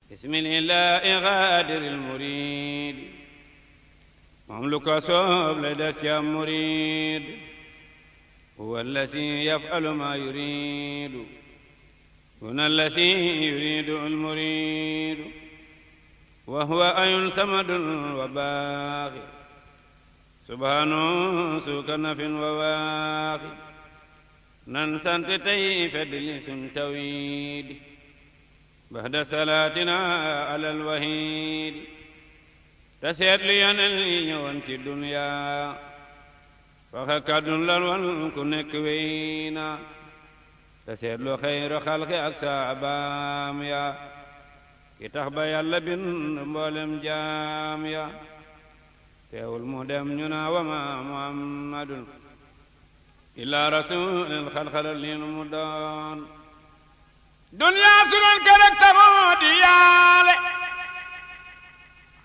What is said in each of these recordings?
bismillahi gaadiril muriid moom lu ko soob la def ci am muriid huwa allati yaf'alu ma yuriidu huna allati yuriidu al muriidu wa huwa ayun samadun wa baaqi subhaanahu suuka nafin wa waaqi nan sant tey feddli sun tawhiid baxda salaatina alal wahiid te seetlu yeneen yi ñëwoon ci duniyaa faxa kàddun lal wan ku nekk wey na te seetlu xayru xalqi ak saabaam ya ki tax ba yàlla bind mboolem jaam ya teewul mu dem ñu naa wa ma muhammadun illaa rasulun xalxalal li nu mu doon duniyaa su doon kerek taxoo di yaale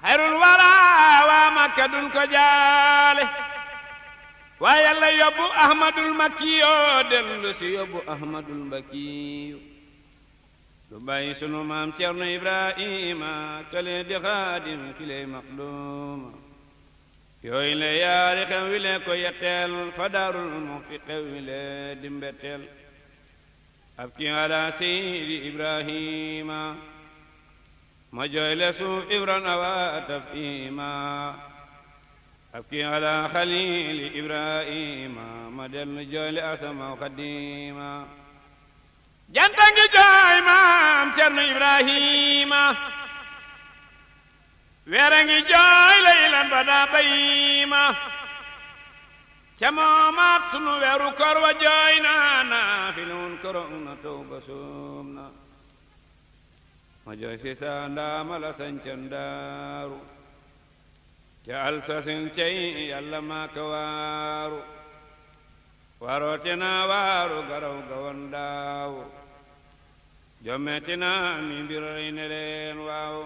xayrul waraa waa makka dun ko jaale waa yàlla yóbbu ahmadul makkiyo dellu si yóbbu ahmadul mbakkiyo lu bàyyi sunu maam cerno ibrahima kële di xaadim kiley maqduma yooyu le yaari xew wi le ko yetteel fa daarul muxti xew wi le di mbetteel ab ki ala seydi ibrahima ma jooy le suuf ibran awa tafima ab ki ala xalili ibrahima ma dellu jooy le asamaw xadima janta ngi jooy maam cerno ibrahima weera ngi jooy laylan ba daa bayima ca moomaat sunu weeru kor wa jooy na fi nun korong na tawba soom na ma jooy fi saa ndaama la sañcan daaru ca alsasin cey yàlla maa ka waaru warootina waaru garaw gawan daaw jommetina mi mbir rey ne leen waaw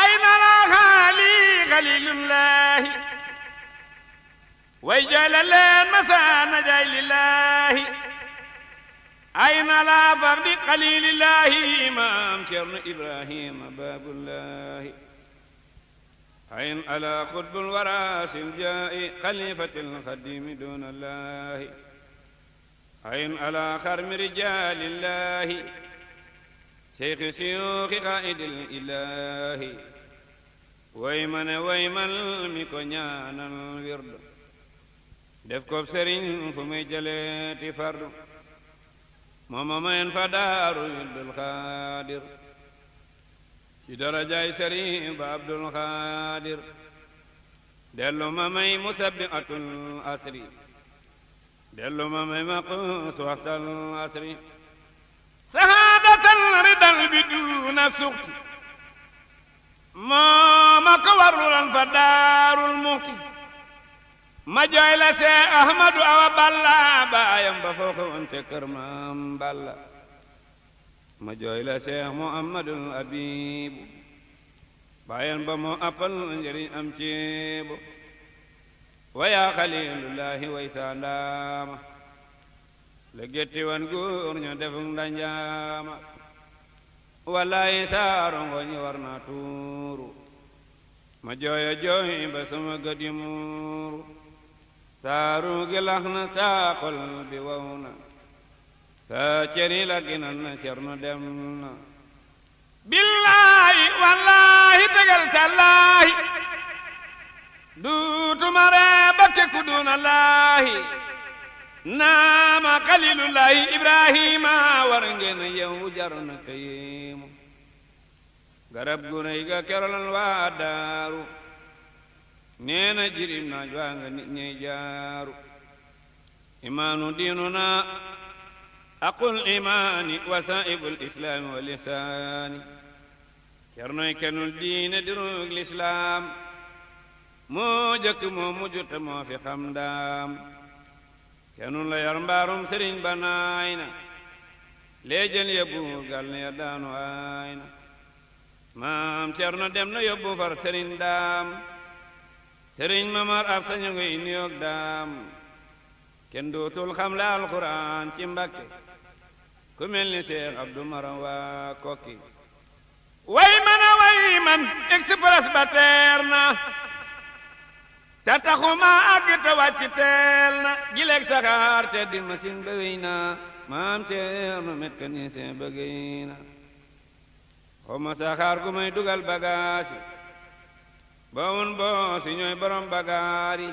ayna la xaali xalilullahi way jooy la leen masaana jaay lillahi ayna la fardi xalilillahi maam cerno ibrahima baabullahi ayn ala xutbul warasil jaa'i xalifatil xadimi dunallahi ayn ala xarmi rijalillahi seyxi siyuuxi xaa'idil ilaahi way man mi ko ñaanal wirdu def ko sëriñ fu muy jëleeti fardu mooma mayen fa daaru abdul xaadir ci darajaay sëriñ ba abdul xaadir dellu ma may musabbihatul asri dellu ma may maquus waxtal asri sahaadatal ridal bi duuna suxti mooma ko warlulan fa daarul muxti ma jooy la see ahmadu awa balla baayam ba foo wante kër maam balla ma jooy la see muhammadul abibu baayam ba moo appal njëriñ am ceebo waya xalilullahi way saa ndaama la getti wan góor ña defuk ndanjaama wallahi saarongo ñi war na tuuru ma jooya jooy ba sama gëdi muuru saaru gi lax na saa xol bi waw na saa ceri la ginal na cerno dem na billaahi wallaahi tegal tallaahi duutuma ree bakke ku duna laahi naama xalilullahi ibrahima war ngeen yow jar na kayimu garab gu rëy ga kerolal waa daaru neena jirim naaj waa nga nit ñey jaaru imaanu diinuna aqul imaani wasaa'ibul islaami wa lisaani cernoy kenul diine dirug lislaam moo jëkk moo mujjute moo fi xam daam kenul la yar mbaarum sëriñ ba naay na leejël yóbbu gal ne ya daanu aay na maam cerno dem na yóbbu far sëriñ daam sëriñ mamar ab sañu ngay nuyoog daam kenn dootul xam la alxuraan ci Mbàkke ku mel ni Seex Abdu Maram waa Kokki man express ba teer na te taxuma àgg te wàcc teel na gileeg saxaar te di machine ba wéy na maam Ceerno mécanicien ba géy na xawma saxaar gu may dugal bagaasi bawun boo si ñooy borom bagaari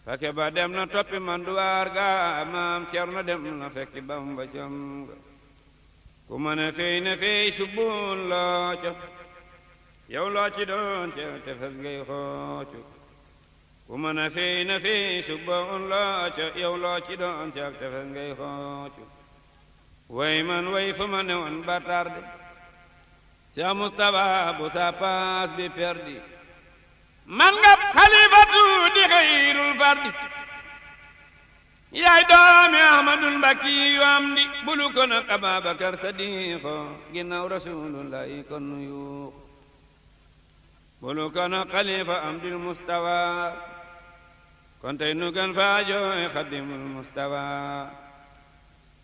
fake ba dem na toppi manduwaar ga maam Ceerno dem na fekki Bamba cam ga ku mën a fey na fey subbun looco yow loo ci doon cew te fes ngay xoocu ku mën a fey na fey subbun looco yow loo ci doon cew te fes ngay xoocu way man way fu ma newoon ba tarde Cheikh Moustapha bu sa paas bi perdi man nga xalifatu di xayrul fardi yaay doomi Ahmadul Mbakki yu am di bulu ko nag Ababakar Sadiqo ginnaaw Rasulullahi kon nuyu bulu ko nag xalifa Amdil Mustafa kon tey nu gan faa jooy Xadimul Mustafa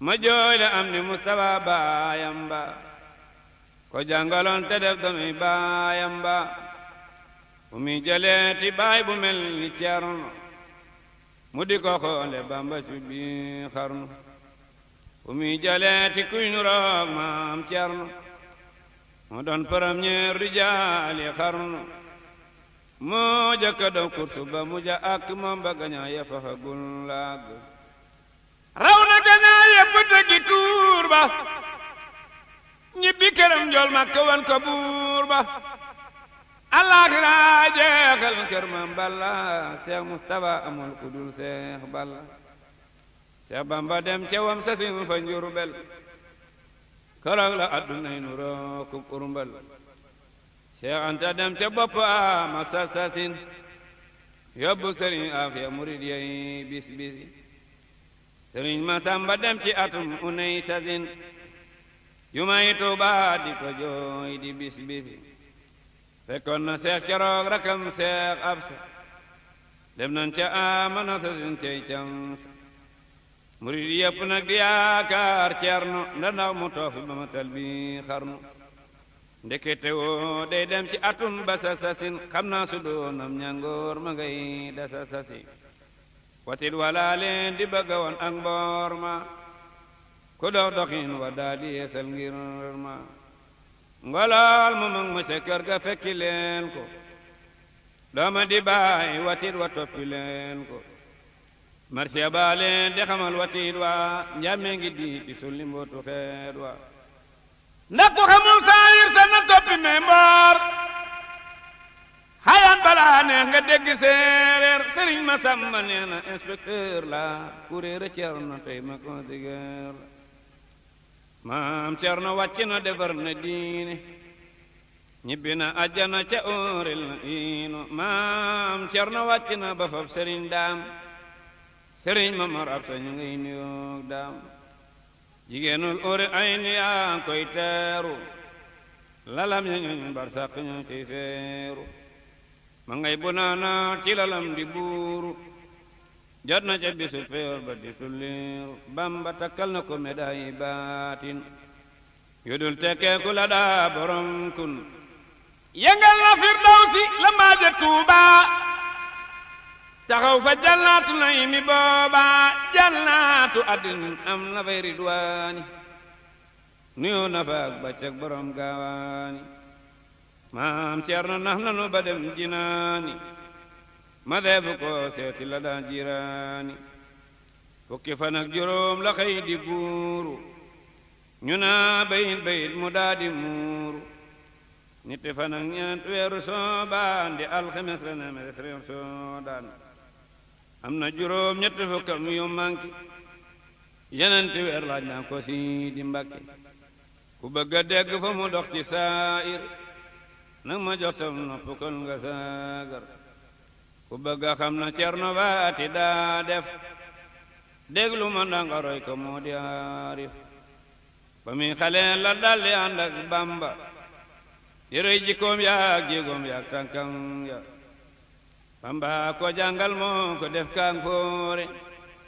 ma jooy la Amdi Mustafa baayam ba ko jàngaloon te def doomi baayam ba fu mi jëleeti baay bu mel ni Ceerno mu di ko xoole Bamba ci bi xarnu fu mi jëleeti kuy nu roog maam Ceerno mu doon premier rijaali xarnu moo jëkka daw kursu ba mu ja ak moom ba gañaa ya faxagul laag raw na gañaa yépp tegi tuur ba ñibbi këram njool Makka wan ko buur ba alaxira jeexal kër Maam Balla Cheikh Moustapha amul ku dul Cheikh Balla Cheikh Bamba dem ca wam sasin fa Njurbel keroog la addunay nu rookub urmbal Cheikh Anta dem ca bopp ama sasin yóbbu Sëriñ Afiya murid yey bis bisi Sëriñ Masamba dem ci atum unay sasin yu may Tuuba di ko jooy di bis bisi fekkoon na Seex keroog rakam Seex Absa dem nañ ca amana sasin cey cam sa murid yëpp nag di yaakaar Ceerno ndax mu toog fi ba ma tal bi xarnu ndekete woo day dem ci atum basa sasin xam naa su doonam ñangoor ma ngay dasa sasi watit wala leen di bëgga woon ak mboor ma ku dox doxin wa daa di yeesal ngir ma ngolol mu mag ma ca kër ga fekki leen ko dooma di baay watit wa toppi leen ko marsiya baa leen di xamal watit wa njàmme ngi di ci sulli mbootu xeet wa ndax ku xamul saayir ta na toppi me mboor xayaan balaa neex nga dégg séeréer Sëriñ Masamba nee na inspecteur la kuréere Ceerno tey ma ko digéer la maam Ceerno wàcc na defar na diine ñibbi na àjjana ca óoril na iino maam Ceerno wàcc na ba fab Sëriñ Daam Sëriñ Mamar Absa ñu ngay nuyoog daam jigéenul óori ay ni yaa koy teeru lalam ya ñooñ bar sàq ñoo ciy feeru ma ngay bu naana ci lalam di buuru jot na ca bisu feyor ba di tulliiru Bamba takkal na ko médaille baatin yudul tekkeeku la daa borom kun yëngal na Firdawsi la maaja Tuuba taxaw fa jannaatu naymi booba jannaatu addin am na fay ridwaani nuyoo na fa ak baccak borom gaawaani maam Ceerno nax nanu ba dem jinaani ma deefu ko seeti la daa jiraani fukki fan ak juróom la xëy di buuru ñu naa bayit mu daa di muuru nitti fan ak ñeent weeru soobaan di alxames la ne mes réew soodaan am na juróom ñetti fukkam yu manki yenenti weer laaj naa ko si di Mbàkke ku bëgg a dégg fa mu dox ci saayir nag ma jox sam nopp kon nga saagar ku bëgg a xam na Ceerno baati daa def déglu ma ndanga roy ko moo di aarif ba mi xale la daldi ànd ak Bamba di rëy jikkoom yaak jéegoom yaak tànkam ya Bamba ko jàngal moo ko def kaang foore